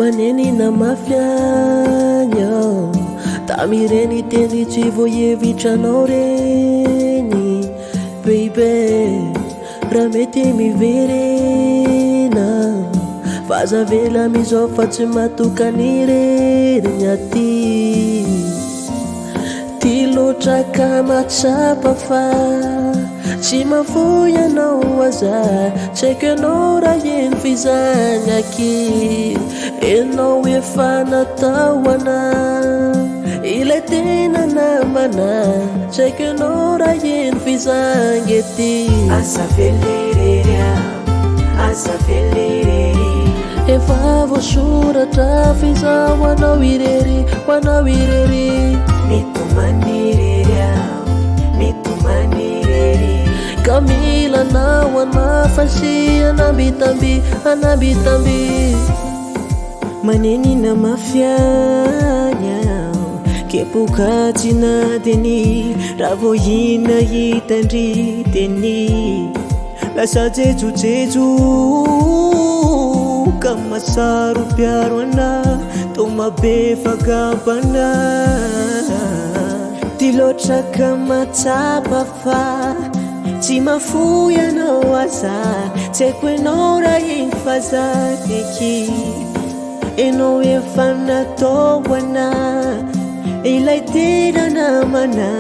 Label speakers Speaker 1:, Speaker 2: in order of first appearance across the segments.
Speaker 1: manenina mafiagna tamireny teny tsy voahevitranao reny beibe raha mety miverena vazavela mizao fa tsy matokany reriny aty ty loatra ka matsapa fa tsy mafoy anao aza tsy haiko ianao raha eny fizany aky enao efa natahoana ilay tena namana tsy haiko ianao raha eny fizangy ety
Speaker 2: asa velerery asa velerery
Speaker 1: efa voasoratra fizahoanao irery hoanao irery
Speaker 2: mitomanirery mitomanirery
Speaker 1: ka milanao anafasy anambitamby anambitamby
Speaker 2: manenina mafiagna kepokatsina teny raha vohina hitandry teny lasa jejojejo ka masaro piaro ana to mabe fagabana ty loatra ka matsapa fa tsy mafoy anao aza tsy haiko ianao raha iny fazany eky enao efa natahoana ilay tena namana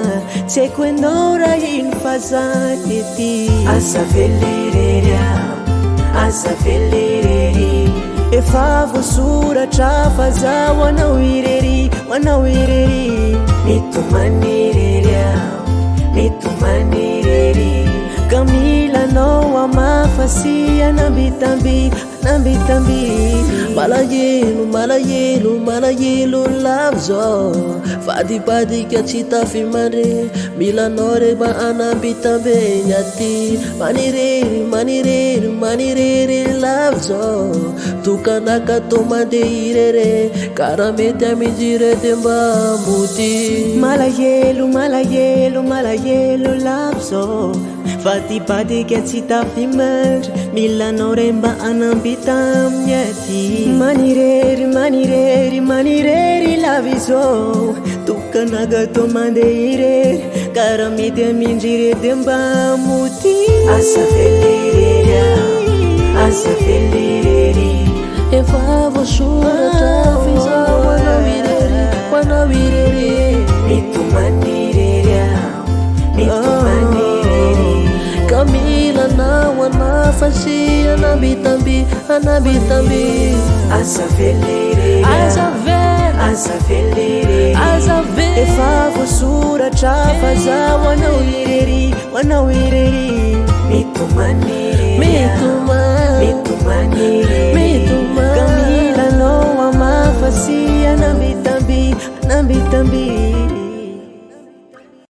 Speaker 2: tsy haiko ianao raha iny fazany ety asa velerery asa velerery efa voasoratra fa zaho anao irery hoanao irery mitomanirery mitomanirery ka milanao amafasy anambitamby anambitamby
Speaker 1: malahelo malahelo lavo zao vadibadika tsy tafimandre milanao re mba anambitambeny aty manirery manirery manirery lavo zao tokanaka to mandeha irery karaha mety aminjire de mba mody
Speaker 2: malahelo malahelo malahelo lavo zao vadibadika tsy tafimandry milanao re mba anambitaminy aty manirery manirery manirery lavy zao tokanaka to mandeha irery karaha mety amindrire de mba mody asa velerery asa velerery
Speaker 1: efa voasoratra fizahoanao irery hoanao irery
Speaker 2: mitomanirery mitomanirery
Speaker 1: ka milanao anafasy anambitamby anambitamby
Speaker 2: asa velerery
Speaker 1: asa
Speaker 2: velerery efa voasoratra fa zaho anao irery hoanao irery mitomanirery mitomanirery ka milanao amafasy anambitamby anambitamby